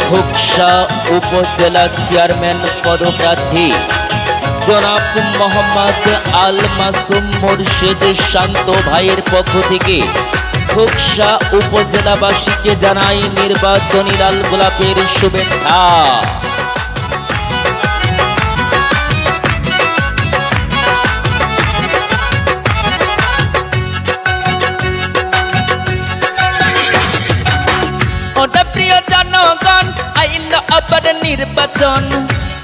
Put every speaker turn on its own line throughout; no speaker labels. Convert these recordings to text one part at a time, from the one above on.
খোকসা উপজেলা চেয়ারম্যান পদপ্রার্থী জনাব মোহাম্মদ আল মাসুম মুর্শিদ শান্ত ভাইয়ের পক্ষ থেকে খোকসা উপজেলাবাসীকে জানাই নির্বাচনী লাল গোলাপের শুভেচ্ছা। ওটা প্রিয় জনগণ আইল আবার নির্বাচন,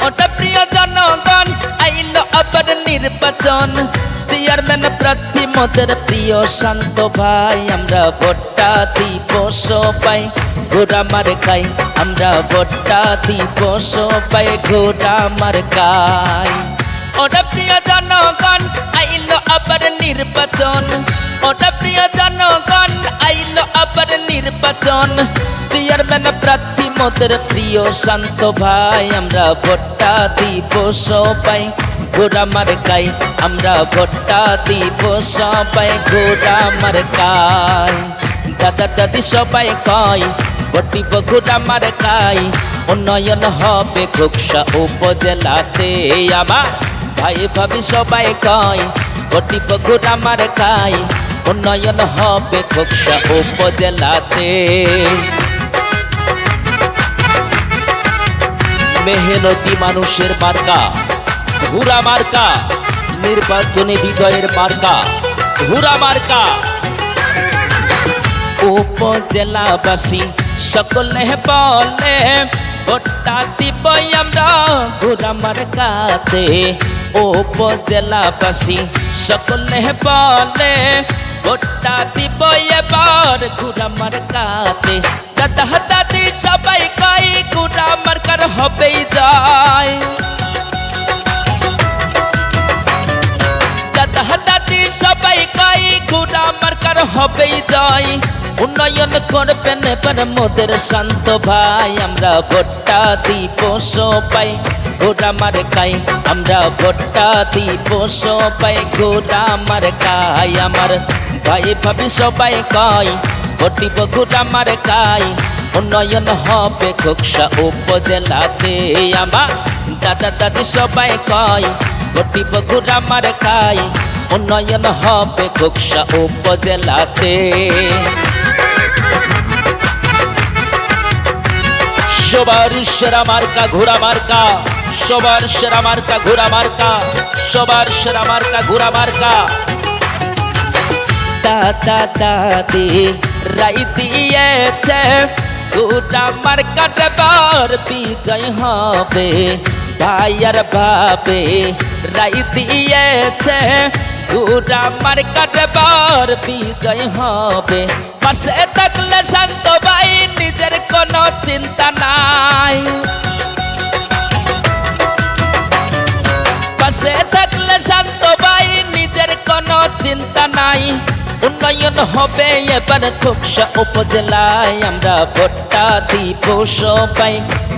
ওটা প্রিয় জনগণ আইল আবার নির্বাচন। চেয়ারম্যান প্রার্থী মোদের প্রিয় শান্ত ভাই, আমরা ভোটটা দিব সবাই ঘোড়া মার্কাই, আমরা ভোটটা দিব সবাই ঘোড়া মার্কাই। ওটা প্রিয় জনগণ আইল আবার নির্বাচন, ওটা প্রিয় জনগণ আইল আবার নির্বাচন। চেয়ারম্যান প্রার্থী মোদের প্রিয় শান্ত ভাই, আমরা ভোটটা দিব সবাই ঘোড়া মার্কাই, আমরা ভোটটা দিব সবাই ঘোড়া মার্কাই। দাদা দাদি সবাই কয় ভোট দিব ঘোড়া মার্কাই, উন্নয়ন হবে খোকসা উপজেলাতে। আমার ভাই ভাবি সবাই কয় ভোট দিব ঘোড়া মার্কাই, উন্নয়ন হবে খোকসা উপজেলাতে। মেহনতি মানুষের মার্কা ঘোড়া মার্কা, নির্বাচনে বিজয়ের মার্কা ঘোড়া মার্কা। উপজেলাবাসী সকলে বলে ভোটটা দিব আমরা ঘোড়া মার্কাতে। উপজেলাবাসী সকলে বলে ভোটটা দিব এবার ঘোড়া মার্কাতে। দাদা দাদি সবাই কয় ঘোড়া মার্কার হবেই যায়, দাদা দাদি সবাই কয় ঘোড়া মার্কার হবেই যায়। উন্নয়ন করবেন এবার মোদের শান্ত ভাই, আমরা ভোটটা দিব সবাই ঘোড়া মার্কাই, আমরা ভোটটা দিব সবাই ঘোড়া মার্কাই। আমার ভাই ভাবি সবাই কয় ভোট দিব ঘোড়া মার্কাই, উন্নয়ন হবে খোকসা উপজেলাতে। আমার দাদা দাদি সবাই কয় ভোট দিব ঘোড়া মার্কাই, উন্নয়ন হবে খোকসা উপজেলাতে। সবার সেরা মার্কা ঘোড়া মার্কা, সবার সেরা মার্কা ঘোড়া মার্কা, সবার সেরা মার্কা ঘোড়া মার্কা। দাদা দাদি রাই দিয়েছে ঘোড়া মার্কা এবার বিজয় হবে, ভাইয়ার ভাবে রাই দিয়েছে ঘোড়া মার্কা এবার বিজয় হবে। পাশে থাকলে শান্ত ভাই নিজের কোনো চিন্তা নাই, পাশে থাকলে শান্ত ভাই নিজের কোনো চিন্তা নাই। উন্নয়ন হবে এবার খোকসা উপজেলায়, আমরা ভোটটা দিব সবাই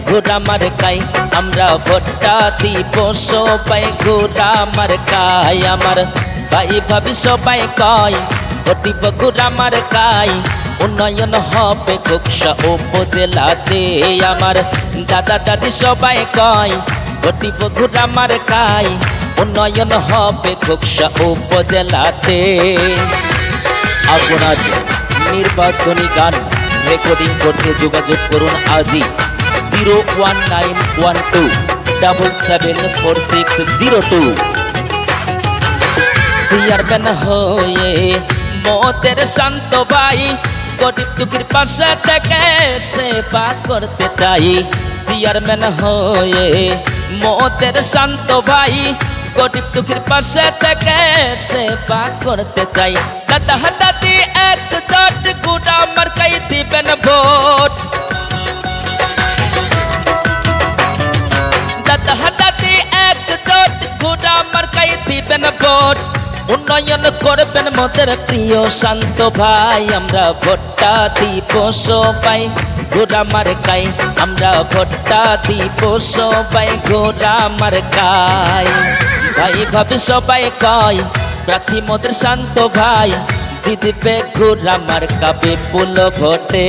ঘোড়া মার্কাই, আমরা ভোটটা দিব সবাই ঘোড়া মার্কাই। আমার ভাই ভাবি সবাই কয় ভোট দিব ঘোড়া মার্কাই, উন্নয়ন হবে খোকসা উপজেলাতে। আমার দাদা দাদি সবাই কয় ভোট দিব ঘোড়া মার্কাই, উন্নয়ন হবে খোকসা উপজেলাতে। আপনার নির্বাচনী গান রেকর্ডিং করতে যোগাযোগ করুন আজই 01912774602। চেয়ারম্যান হয়ে মোদের শান্ত ভাই গরিব দুঃখীর পাশে থেকে সেবা করতে চাই। চেয়ারম্যান হয়ে মোদের শান্ত ভাই গরিব দুঃখীর পাশে থেকে সেবা করতে চাই। দাদা দাদি একজোট ঘোড়া মার্কাই দিবেন ভোট, দাদা দাদি একজোট ঘোড়া মার্কাই দিবেন ভোট। উন্নয়ন করবেন মোদের প্রিয় শান্ত ভাই, আমরা ভোটটা দিব সবাই ঘোড়া মার্কাই, আমরা ভোটটা দিব সবাই ঘোড়া মার্কাই। ভাই ভাবি সবাই কয় প্রার্থী মোদের শান্ত ভাই, জিতবে ঘোড়া মার্কা বিপুল ভোটে।